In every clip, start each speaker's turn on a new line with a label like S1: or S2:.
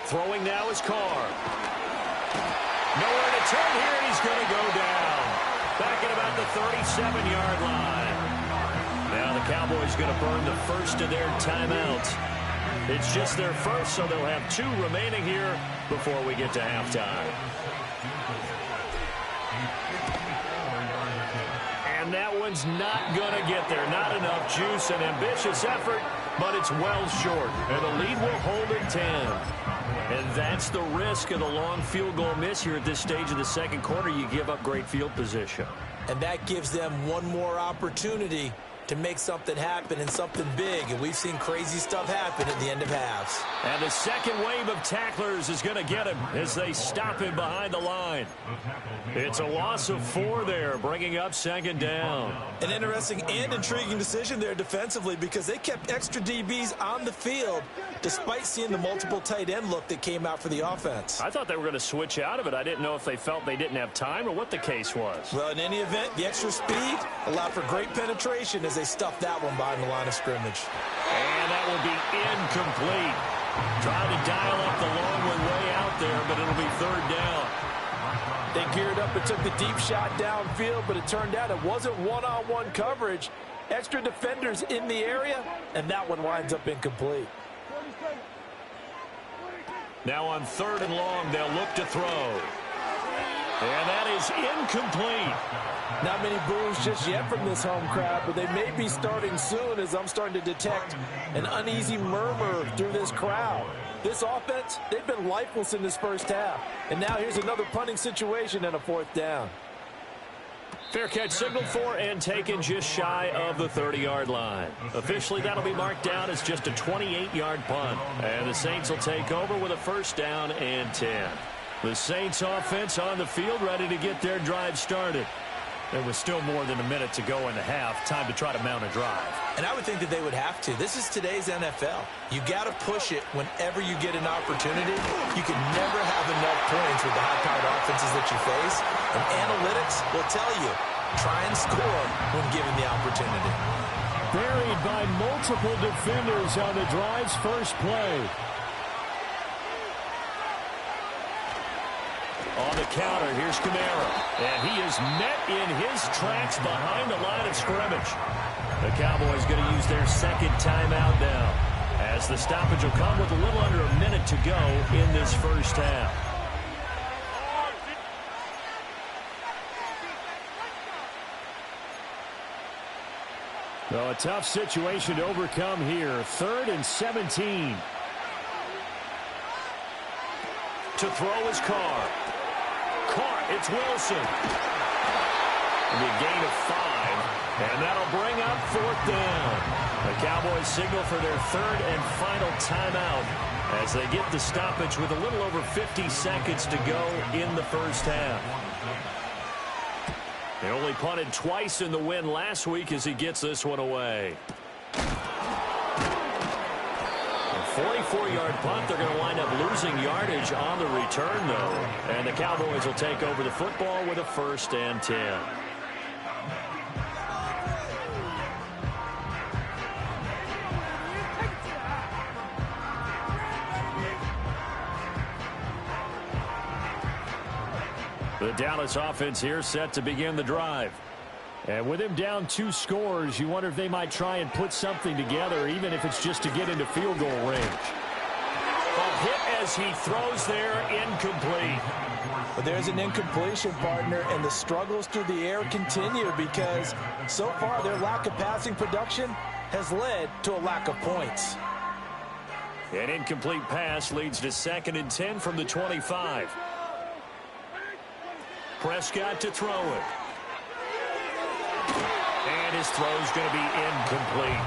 S1: Throwing now is Carr. Nowhere to turn here, and he's going to go down. Back at about the 37-yard line. Now the Cowboys going to burn the first of their timeouts. It's just their first, so they'll have 2 remaining here before we get to halftime. And that one's not going to get there. Not enough juice. An ambitious effort, but it's well short. And the lead will hold at 10. And that's the risk of the long field goal miss here at this stage of the second quarter. You give up great field position.
S2: And that gives them one more opportunity to make something happen and something big. And we've seen crazy stuff happen at the end of halves.
S1: And the second wave of tacklers is going to get him as they stop him behind the line. It's a loss of 4 there, bringing up second down.
S2: An interesting and intriguing decision there defensively because they kept extra DBs on the field despite seeing the multiple tight end look that came out for the offense.
S1: I thought they were going to switch out of it. I didn't know if they felt they didn't have time or what the case was.
S2: Well, in any event, the extra speed allowed for great penetration as they stuffed that one behind the line of scrimmage.
S1: And that will be incomplete. Trying to dial up the long one way out there, but it'll be third down.
S2: They geared up and took the deep shot downfield, but it turned out it wasn't one-on-one coverage. Extra defenders in the area, and that one winds up incomplete.
S1: Now on third and long, they'll look to throw. And that is incomplete.
S2: Not many boos just yet from this home crowd, but they may be starting soon as I'm starting to detect an uneasy murmur through this crowd. This offense, they've been lifeless in this first half. And now here's another punting situation and a fourth down.
S1: Fair catch signaled for and taken just shy of the 30-yard line. Officially, that'll be marked down as just a 28-yard punt. And the Saints will take over with a first down and 10. The Saints offense on the field ready to get their drive started. There was still more than a minute to go in the half. Time to try to mount a drive.
S2: And I would think that they would have to. This is today's NFL. You got to push it whenever you get an opportunity. You can never have enough points with the high-powered offenses that you face. And analytics will tell you, try and score when given the opportunity.
S3: Buried by multiple defenders on the drive's first play.
S1: On the counter, here's Kamara. And he is met in his tracks behind the line of scrimmage. The Cowboys going to use their second timeout now, as the stoppage will come with a little under a minute to go in this first half.
S3: Well, a tough situation to overcome here. 3rd and 17.
S1: To throw is Carr. It's Wilson. It'll be a gain of 5, and that'll bring up fourth down. The Cowboys signal for their third and final timeout as they get the stoppage with a little over 50 seconds to go in the first half. They only punted twice in the win last week as he gets this one away. 44-yard punt. They're going to wind up losing yardage on the return, though. And the Cowboys will take over the football with a 1st and 10. The Dallas offense here set to begin the drive. And with him down 2 scores, you wonder if they might try and put something together, even if it's just to get into field goal range. A hit as he throws there, incomplete.
S2: But there's an incompletion, partner, and the struggles through the air continue because so far their lack of passing production has led to a lack of points.
S1: An incomplete pass leads to 2nd and 10 from the 25. Prescott to throw it. And his throw's going to be incomplete.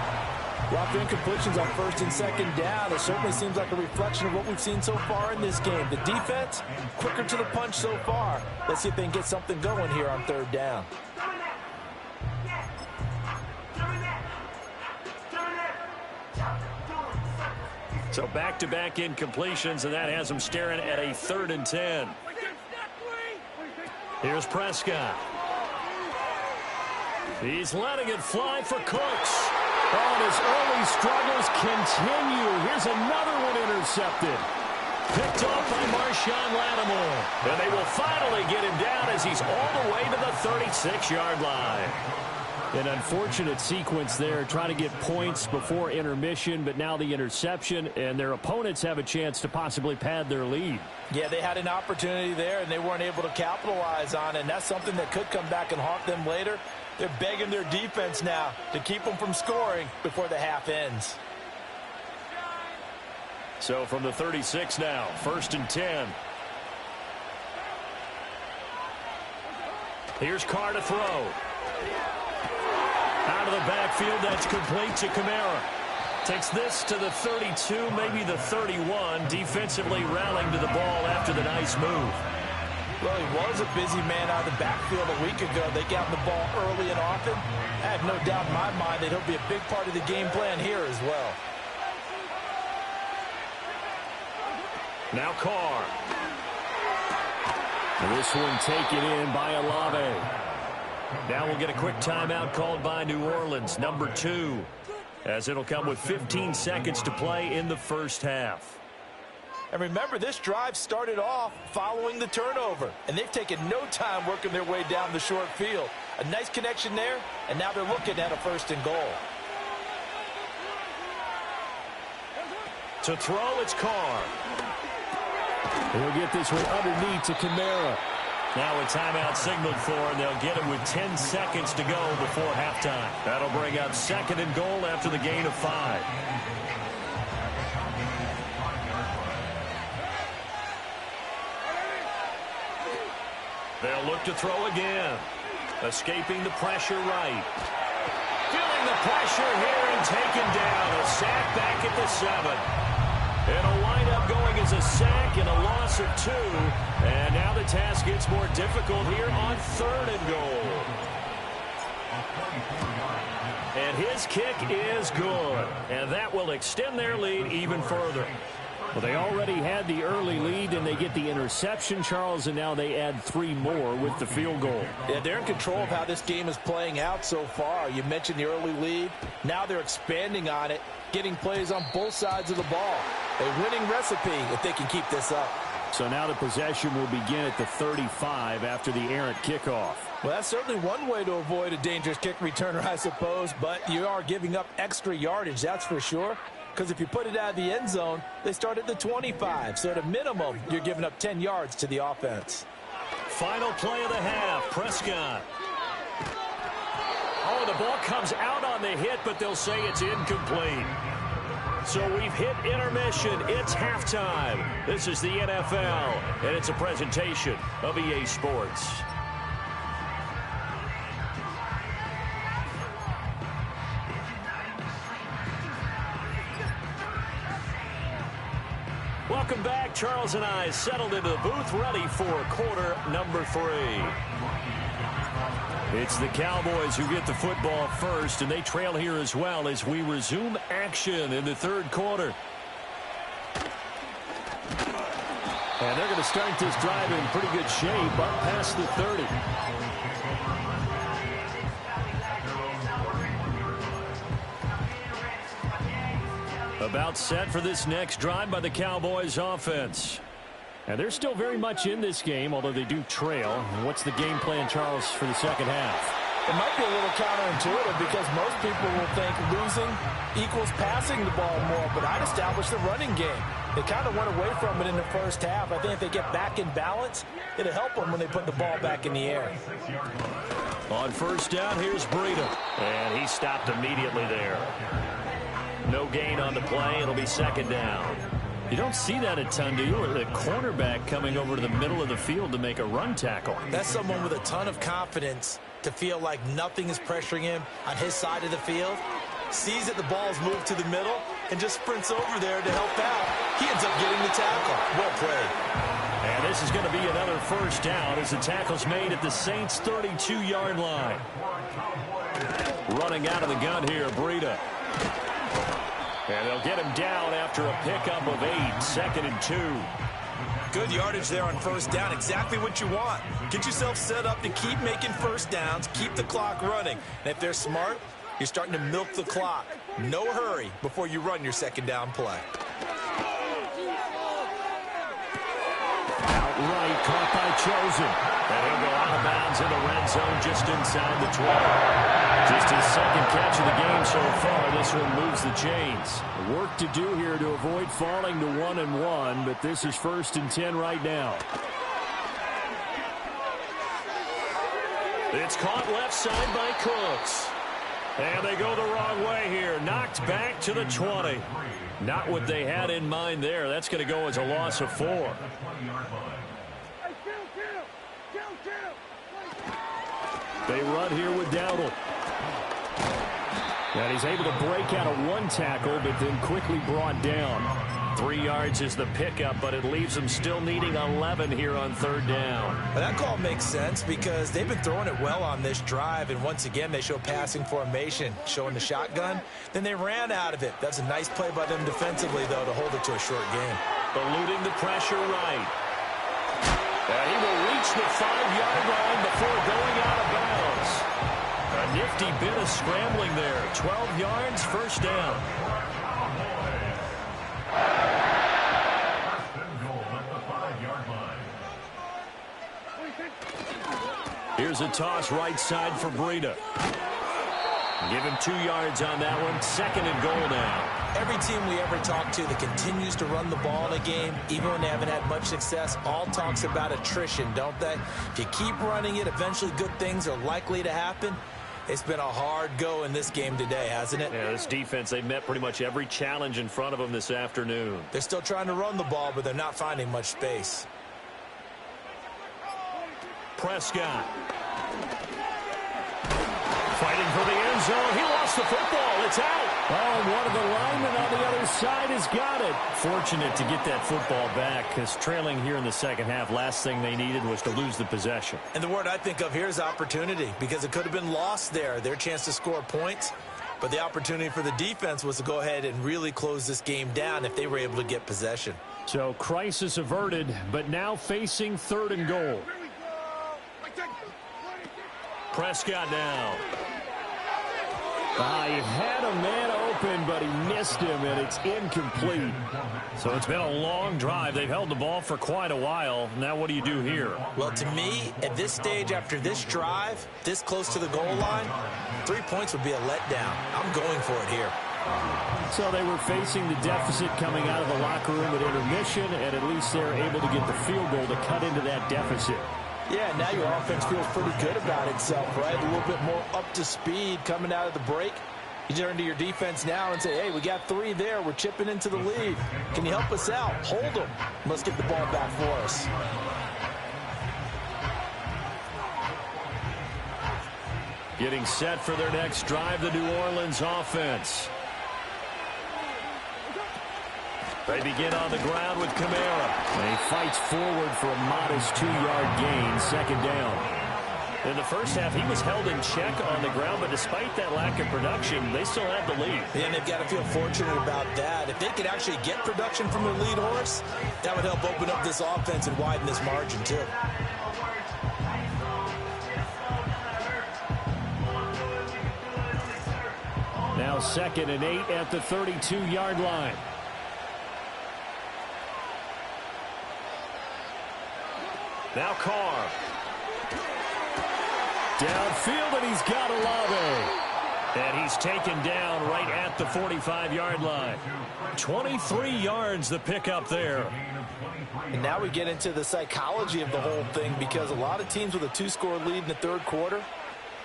S2: Well, after incompletions on 1st and 2nd down, it certainly seems like a reflection of what we've seen so far in this game. The defense, quicker to the punch so far. Let's see if they can get something going here on 3rd down.
S1: So back-to-back incompletions, and that has them staring at a 3rd and 10. Here's Prescott. He's letting it fly for Cooks. Oh, and his early struggles continue. Here's another one intercepted. Picked off by Marshawn Lattimore. And they will finally get him down as he's all the way to the 36-yard line. An unfortunate sequence there, trying to get points before intermission, but now the interception, and their opponents have a chance to possibly pad their lead.
S2: Yeah, they had an opportunity there, and they weren't able to capitalize on it, and that's something that could come back and haunt them later. They're begging their defense now to keep them from scoring before the half ends.
S1: So from the 36 now, 1st and 10. Here's Carr to throw. Out of the backfield, that's complete to Kamara. Takes this to the 32, maybe the 31. Defensively rallying to the ball after the nice move.
S2: Well, he was a busy man out of the backfield a week ago. They got him the ball early and often. I have no doubt in my mind that he'll be a big part of the game plan here as well.
S1: Now Carr. And this one taken in by Olave. Now we'll get a quick timeout called by New Orleans, number 2, as it'll come with 15 seconds to play in the first half.
S2: And remember, this drive started off following the turnover, and they've taken no time working their way down the short field. A nice connection there, and now they're looking at a 1st and goal.
S1: To throw, it's Carr.
S3: He'll get this one underneath to Kamara.
S1: Now a timeout signaled for, and they'll get it with 10 seconds to go before halftime. That'll bring up 2nd and goal after the gain of 5. They'll look to throw again. Escaping the pressure right. Feeling the pressure here and taken down. A sack back at the 7. It'll wind up going as a sack and a loss of 2. And now the task gets more difficult here on 3rd and goal. And his kick is good. And that will extend their lead even further.
S3: Well, they already had the early lead, and they get the interception, Charles, and now they add 3 more with the field goal.
S2: Yeah, they're in control of how this game is playing out so far. You mentioned the early lead. Now they're expanding on it, getting plays on both sides of the ball. A winning recipe if they can keep this up.
S3: So now the possession will begin at the 35 after the errant kickoff.
S2: Well, that's certainly one way to avoid a dangerous kick returner, I suppose, but you are giving up extra yardage, that's for sure. Because if you put it out of the end zone, they start at the 25. So at a minimum, you're giving up 10 yards to the offense.
S1: Final play of the half, Prescott. Oh, the ball comes out on the hit, but they'll say it's incomplete. So we've hit intermission. It's halftime. This is the NFL, and it's a presentation of EA Sports. Welcome back. Charles and I settled into the booth, ready for quarter number 3. It's the Cowboys who get the football first, and they trail here as well as we resume action in the 3rd quarter.
S3: And they're going to start this drive in pretty good shape up past the 30. About set for this next drive by the Cowboys offense. And they're still very much in this game, although they do trail. And what's the game plan, Charles, for the second half?
S2: It might be a little counterintuitive because most people will think losing equals passing the ball more, but I'd establish the running game. They kind of went away from it in the first half. I think if they get back in balance, it'll help them when they put the ball back in the air.
S1: On 1st down, here's Breida. And he stopped immediately there. No gain on the play. It'll be 2nd down. You don't see that a ton, do you? Or the cornerback coming over to the middle of the field to make a run tackle.
S2: That's someone with a ton of confidence to feel like nothing is pressuring him on his side of the field. Sees that the ball's moved to the middle and just sprints over there to help out. He ends up getting the tackle. Well played.
S1: And this is going to be another 1st down as the tackle's made at the Saints' 32-yard line. Running out of the gun here, Breida. And they'll get him down after a pickup of 8, 2nd and 2.
S2: Good yardage there on 1st down. Exactly what you want. Get yourself set up to keep making 1st downs, keep the clock running. And if they're smart, you're starting to milk the clock. No hurry before you run your 2nd down play.
S3: caught by Chosen.
S1: And he'll go out of bounds in the red zone just inside the 20. Just his second catch of the game so far. This one moves the chains.
S3: Work to do here to avoid falling to 1-1, but this is 1st and 10 right now.
S1: It's caught left side by Cooks. And they go the wrong way here. Knocked back to the 20. Not what they had in mind there. That's going to go as a loss of 4.
S3: They run here with Dowdle. And he's able to break out of one tackle, but then quickly brought down.
S1: 3 yards is the pickup, but it leaves them still needing 11 here on 3rd down.
S2: But that call makes sense because they've been throwing it well on this drive, and once again they show passing formation, showing the shotgun. Then they ran out of it. That's a nice play by them defensively, though, to hold it to a short game.
S1: Eluding the pressure right. And he will reach the 5-yard line before going out of bounds. A nifty bit of scrambling there. 12 yards, 1st down. Here's a toss right side for Breida. Give him 2 yards on that one. 2nd and goal now.
S2: Every team we ever talk to that continues to run the ball in a game, even when they haven't had much success, all talks about attrition, don't they? If you keep running it, eventually good things are likely to happen. It's been a hard go in this game today, hasn't it?
S1: Yeah, this defense, they've met pretty much every challenge in front of them this afternoon.
S2: They're still trying to run the ball, but they're not finding much space.
S1: Prescott. Fighting for the end zone. He lost the football. It's out.
S3: Oh, and one of the linemen on the other side has got it. Fortunate to get that football back, because trailing here in the second half, last thing they needed was to lose the possession.
S2: And the word I think of here is opportunity, because it could have been lost there, their chance to score points. But the opportunity for the defense was to go ahead and really close this game down if they were able to get possession.
S3: So crisis averted, but now facing 3rd and goal.
S1: Prescott now.
S3: He had a man open, but he missed him, and it's incomplete.
S1: So it's been a long drive. They've held the ball for quite a while. Now what do you do here?
S2: Well, to me, at this stage, after this drive, this close to the goal line, 3 points would be a letdown. I'm going for it here.
S3: So they were facing the deficit coming out of the locker room at intermission, and at least they're able to get the field goal to cut into that deficit.
S2: Yeah, now your offense feels pretty good about itself, right? A little bit more up to speed coming out of the break. You turn to your defense now and say, hey, we got 3 there. We're chipping into the lead. Can you help us out? Hold them. Let's get the ball back for us.
S1: Getting set for their next drive, the New Orleans offense. They begin on the ground with Kamara.
S3: And he fights forward for a modest 2-yard gain, 2nd down.
S1: In the first half, he was held in check on the ground, but despite that lack of production, they still have the lead.
S2: And they've got to feel fortunate about that. If they could actually get production from their lead horse, that would help open up this offense and widen this margin, too.
S3: Now 2nd and 8 at the 32-yard line.
S1: Now Carr.
S3: Downfield, and he's got Olave.
S1: And he's taken down right at the 45-yard line. 23 yards the pickup there.
S2: And now we get into the psychology of the whole thing, because a lot of teams with a 2-score lead in the 3rd quarter,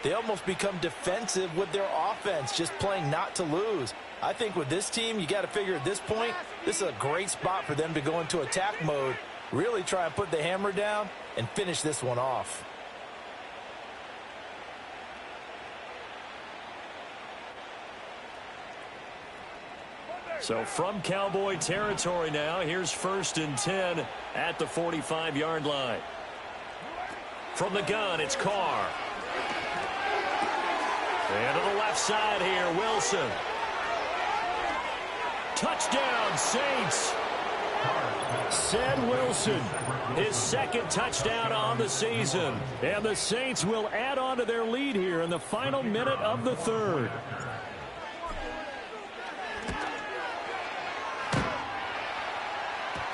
S2: they almost become defensive with their offense, just playing not to lose. I think with this team, you got to figure at this point, this is a great spot for them to go into attack mode, really try and put the hammer down and finish this one off.
S1: So from Cowboy territory now, here's 1st and 10 at the 45-yard line. From the gun, it's Carr. And to the left side here, Wilson. Touchdown, Saints.
S3: Ced Wilson.
S1: His 2nd touchdown on the season.
S3: And the Saints will add on to their lead here in the final minute of the 3rd.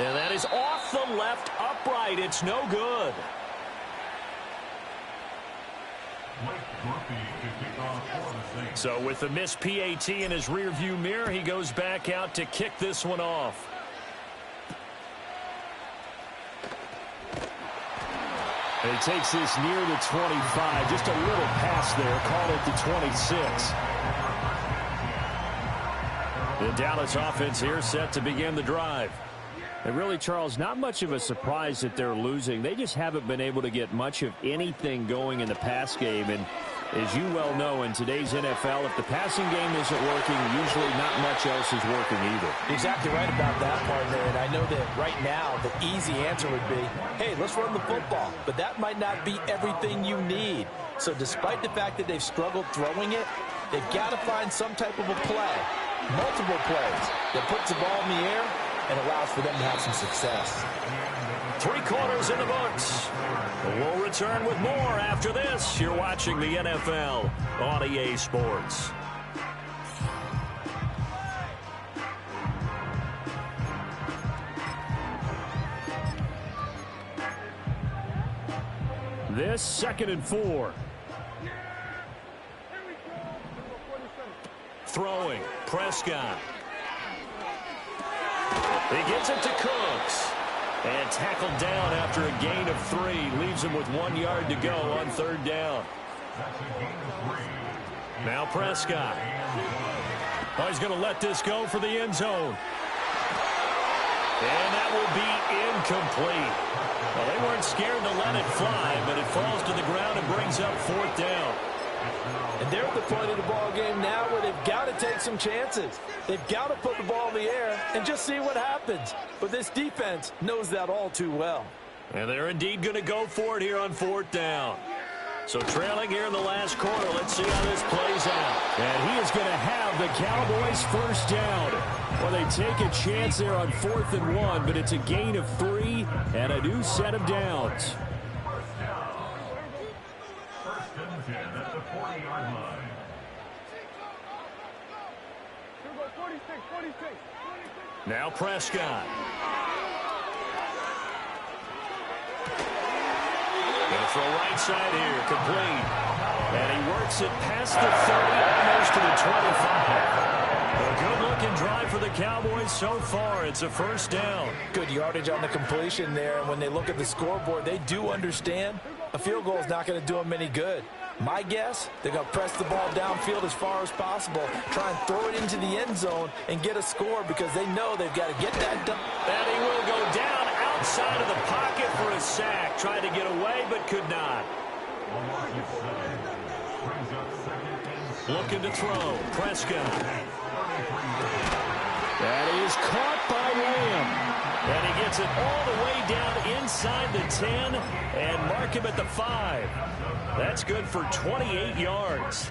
S1: And that is off the left upright. It's no good. So with the missed PAT in his rearview mirror, he goes back out to kick this one off.
S3: He takes this near the 25. Just a little pass there. Called it the 26. The Dallas offense here set to begin the drive. And really, Charles, not much of a surprise that they're losing. They just haven't been able to get much of anything going in the pass game. And as you well know, in today's NFL, if the passing game isn't working, usually not much else is working either.
S2: Exactly right about that, partner. And I know that right now the easy answer would be, hey, let's run the football. But that might not be everything you need. So despite the fact that they've struggled throwing it, they've got to find some type of a play, multiple plays, that puts the ball in the air and allows for them to have some success.
S1: 3 quarters in the books. We'll return with more after this. You're watching the NFL on EA Sports.
S3: This 2nd and 4.
S1: Throwing. Prescott. He gets it to Cooks. And tackled down after a gain of 3. Leaves him with 1 yard to go on 3rd down. Now Prescott. Oh, he's going to let this go for the end zone. And that will be incomplete. Well, they weren't scared to let it fly, but it falls to the ground and brings up 4th down.
S2: And they're at the point of the ball game now where they've got to take some chances. They've got to put the ball in the air and just see what happens. But this defense knows that all too well.
S1: And they're indeed going to go for it here on 4th down. So trailing here in the last quarter, let's see how this plays out.
S3: And he is going to have the Cowboys 1st down. Well, they take a chance there on 4th and 1, but it's a gain of 3 and a new set of downs.
S1: Now Prescott. Going to throw right side here, complete. And he works it past the 30, almost to the 25. A good-looking drive for the Cowboys so far. It's a 1st down.
S2: Good yardage on the completion there. And when they look at the scoreboard, they do understand a field goal is not going to do them any good. My guess, they're going to press the ball downfield as far as possible, try and throw it into the end zone and get a score because they know they've got to get that done.
S1: And he will go down outside of the pocket for a sack. Tried to get away, but could not. Looking to throw. Prescott.
S3: That is caught by Lamb.
S1: And he gets it all the way down inside the 10 and mark him at the 5. That's good for 28 yards.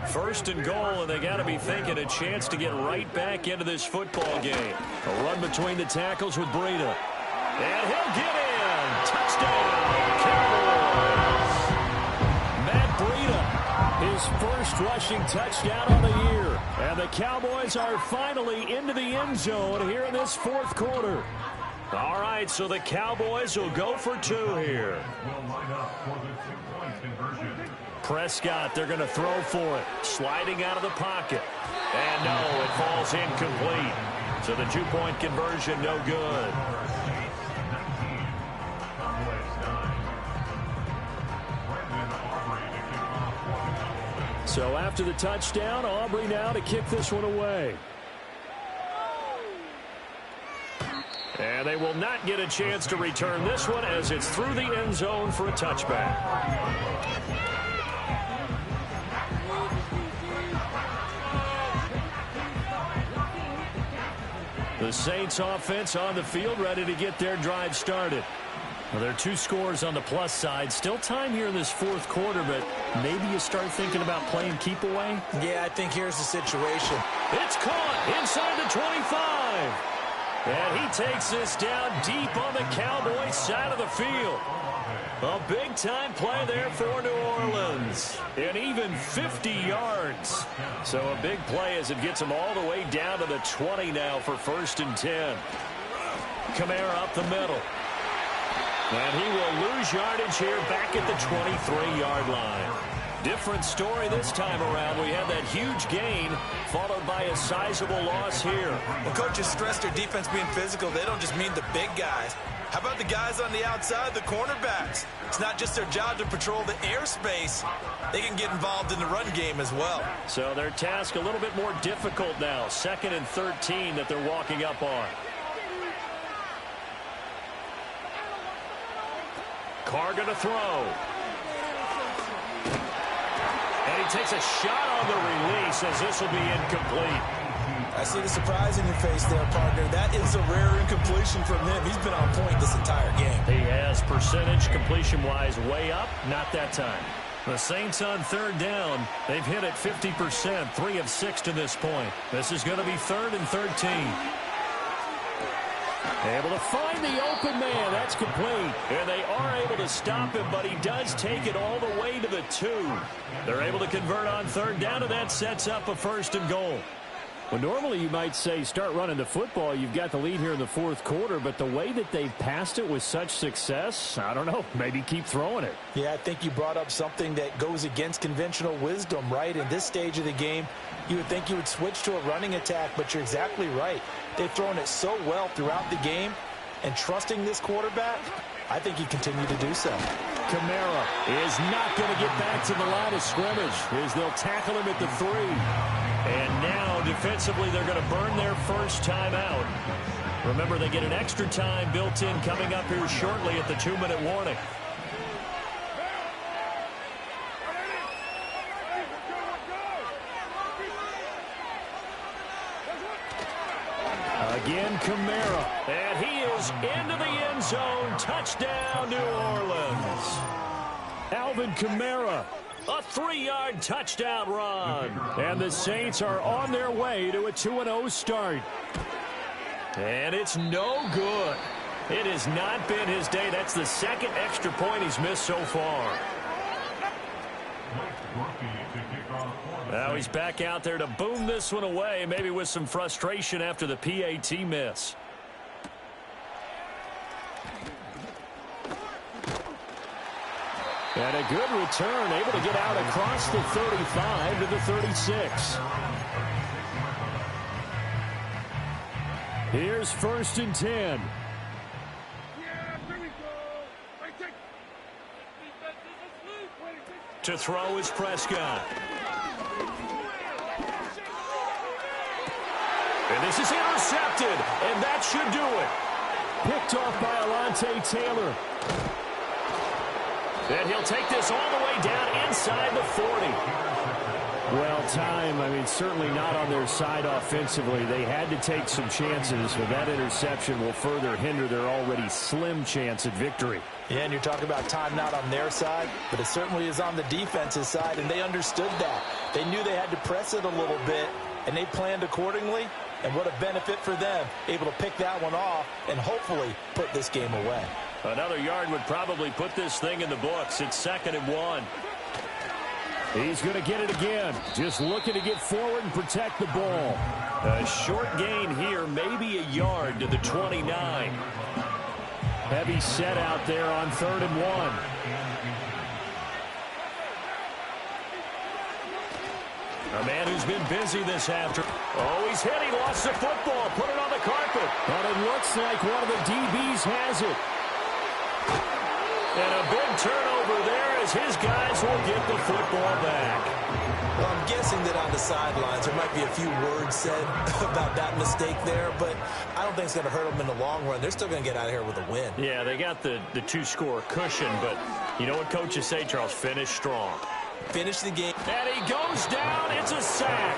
S1: 1st and goal, and they got to be thinking a chance to get right back into this football game. A run between the tackles with Breida. And he'll get in. Touchdown, Cowboys. Matt Breida, his 1st rushing touchdown on the year. And the Cowboys are finally into the end zone here in this 4th quarter. All right, so the Cowboys will go for 2 here. Prescott, they're going to throw for it. Sliding out of the pocket. And no, it falls incomplete. So the 2-point conversion, no good.
S3: So after the touchdown, Aubrey now to kick this one away.
S1: And they will not get a chance to return this one as it's through the end zone for a touchback. The Saints offense on the field ready to get their drive started. Well, there are 2 scores on the plus side. Still time here in this 4th quarter, but maybe you start thinking about playing keep away?
S2: Yeah, I think here's the situation.
S1: It's caught inside the 25. And he takes this down deep on the Cowboys side of the field. A big-time play there for New Orleans. And even 50 yards. So a big play as it gets them all the way down to the 20 now for 1st and 10. Kamara up the middle. And he will lose yardage here back at the 23-yard line. Different story this time around. We have that huge gain followed by a sizable loss here.
S2: When coaches stress their defense being physical, they don't just mean the big guys. How about the guys on the outside, the cornerbacks? It's not just their job to patrol the airspace. They can get involved in the run game as well.
S1: So their task a little bit more difficult now. 2nd and 13 that they're walking up on. Carr going to throw. And he takes a shot on the release as this will be incomplete.
S2: I see the surprise in your face there, partner. That is a rare incompletion from him. He's been on point this entire game.
S1: He has percentage completion-wise way up. Not that time. The Saints on 3rd down. They've hit it 50%, 3 of 6 to this point. This is going to be 3rd and 13. Able to find the open man. That's complete. And they are able to stop him, but he does take it all the way to the 2. They're able to convert on 3rd down, and that sets up a 1st and goal.
S3: Well, normally you might say start running the football. You've got the lead here in the 4th quarter, but the way that they've passed it with such success, I don't know, maybe keep throwing it.
S4: Yeah, I think you brought up something that goes against conventional wisdom, right? In this stage of the game, you would think you would switch to a running attack, but you're exactly right. They've thrown it so well throughout the game, and trusting this quarterback, I think you continue to do so.
S3: Kamara is not going to get back to the line of scrimmage as they'll tackle him at the 3.
S1: And now, defensively, they're going to burn their first time out. Remember, they get an extra time built in coming up here shortly at the 2-minute warning. Again, Kamara. And he is into the end zone. Touchdown, New Orleans. Alvin Kamara. A 3-yard touchdown run.
S3: And the Saints are on their way to a 2-0 start.
S1: And it's no good. It has not been his day. That's the 2nd extra point he's missed so far. Now he's back out there to boom this one away, maybe with some frustration after the PAT miss.
S3: And a good return, able to get out across the 35 to the 36. Here's 1st and 10.
S1: To throw is Prescott. And this is intercepted, and that should do it.
S3: Picked off by Alontae Taylor.
S1: And he'll take this all the way down inside the 40.
S3: Well, time, certainly not on their side offensively. They had to take some chances, but that interception will further hinder their already slim chance at victory.
S4: Yeah, and you're talking about time not on their side, but it certainly is on the defense's side, and they understood that. They knew they had to press it a little bit, and they planned accordingly, and what a benefit for them, able to pick that one off and hopefully put this game away.
S1: Another yard would probably put this thing in the books. It's 2nd and 1.
S3: He's going to get it again. Just looking to get forward and protect the ball.
S1: A short gain here, maybe a yard to the 29.
S3: Heavy set out there on 3rd and 1.
S1: A man who's been busy this afternoon. Oh, he's hit. He lost the football. Put it on the carpet.
S3: But it looks like one of the DBs has it.
S1: And a big turnover there as his guys will get the football back.
S2: Well, I'm guessing that on the sidelines there might be a few words said about that mistake there, but I don't think it's going to hurt them in the long run. They're still going to get out of here with a win.
S1: Yeah, they got the 2-score cushion, but you know what coaches say, Charles? Finish strong.
S2: Finish the game.
S1: And he goes down. It's a sack.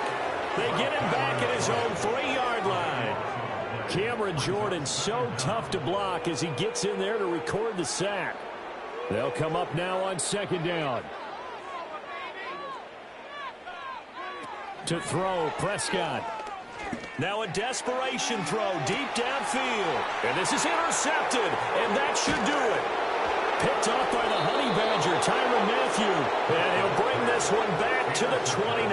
S1: They get him back at his own 3-yard line.
S3: Cameron Jordan so tough to block as he gets in there to record the sack. They'll come up now on 2nd down. To throw, Prescott.
S1: Now a desperation throw deep downfield. And this is intercepted, and that should do it. Picked off by the Honey Badger, Tyrann Mathieu. And he'll bring this one back to the 29.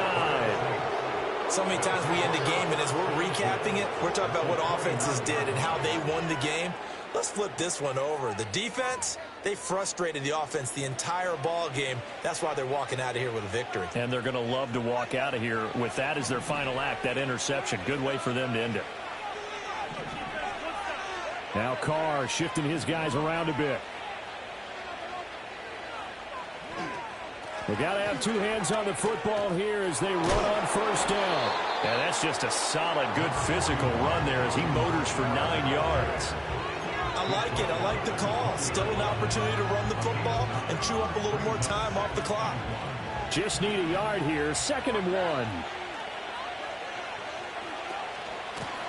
S2: So many times we end a game, and as we're recapping it, we're talking about what offenses did and how they won the game. Let's flip this one over. The defense, they frustrated the offense the entire ball game. That's why they're walking out of here with a victory.
S3: And they're going to love to walk out of here with that as their final act, that interception. Good way for them to end it. Now Carr shifting his guys around a bit. They got to have two hands on the football here as they run on first down.
S1: And that's just a solid, good physical run there as he motors for 9 yards.
S2: I like it. I like the call. Still an opportunity to run the football and chew up a little more time off the clock.
S3: Just need a yard here. 2nd and 1.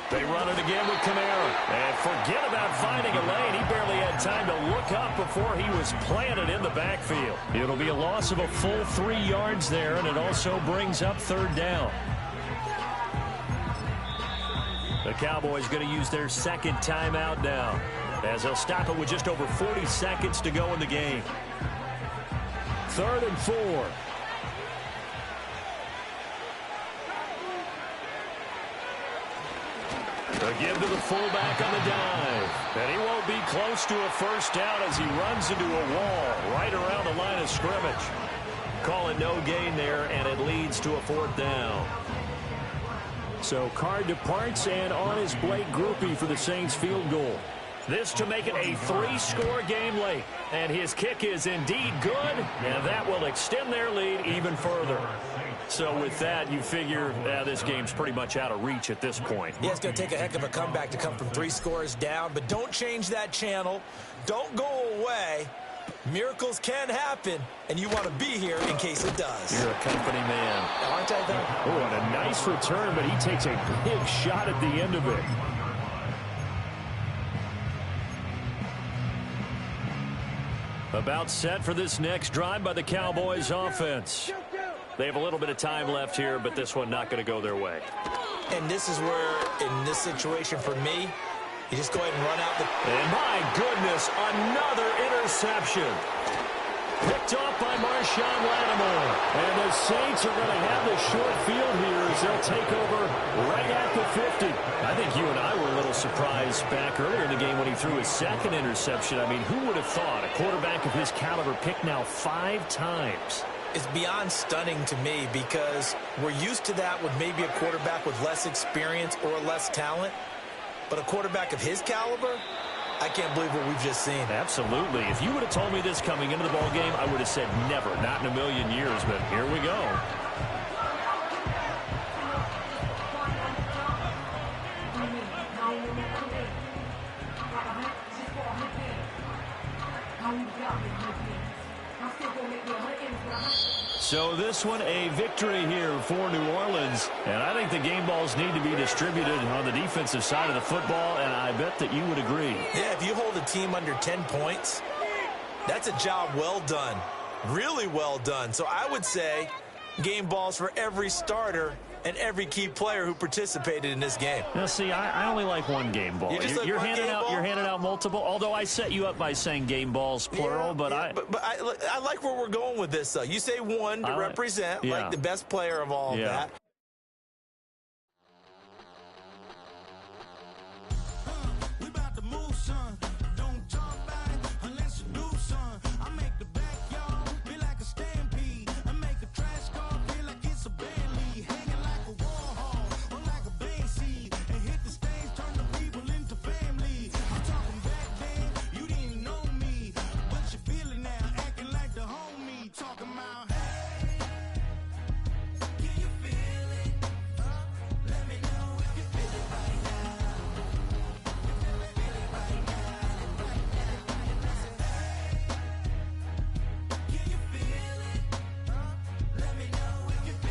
S1: They run it again with Kamara. And forget about finding a lane. He barely had time to look up before he was planted in the backfield. It'll be a loss of a full 3 yards there, and it also brings up 3rd down. The Cowboys going to use their 2nd timeout now, as they'll stop it with just over 40 seconds to go in the game.
S3: 3rd and 4.
S1: A give to the fullback on the dive. And he won't be close to a first down as he runs into a wall right around the line of scrimmage. Call it no gain there, and it leads to a 4th down.
S3: So Carr departs, and on is Blake Groupie for the Saints field goal.
S1: This to make it a 3-score game late. And his kick is indeed good, and that will extend their lead even further. So with that, you figure this game's pretty much out of reach at this point.
S2: Yeah, it's going to take a heck of a comeback to come from 3 scores down, but don't change that channel. Don't go away. Miracles can happen, and you want to be here in case it does.
S1: You're a company man.
S2: Aren't I, though?
S3: Oh, and a nice return, but he takes a big shot at the end of it.
S1: About set for this next drive by the Cowboys offense. They have a little bit of time left here, but this one not going to go their way.
S2: And this is where, in this situation for me, you just go ahead and run out the...
S1: And my goodness, another interception. Picked off by Marshawn Lattimore.
S3: And the Saints are going to have the short field here as they'll take over right at the 50.
S1: I think you and I were a little surprised back earlier in the game when he threw his 2nd interception. I mean, who would have thought a quarterback of his caliber picked now 5 times?
S2: It's beyond stunning to me because we're used to that with maybe a quarterback with less experience or less talent. But a quarterback of his caliber, I can't believe what we've just seen.
S1: Absolutely. If you would have told me this coming into the ball game, I would have said never, not in a million years. But here we go. So this one a victory here for New Orleans. And I think the game balls need to be distributed on the defensive side of the football, and I bet that you would agree.
S2: Yeah, if you hold a team under 10 points, that's a job well done. Really well done. So I would say game balls for every starter and every key player who participated in this game.
S1: Now, see, I only like one game ball. You're handing out multiple. Although I set you up by saying game balls plural,
S2: yeah,
S1: but
S2: I like where we're going with this. You say one to represent like the best player of all of that.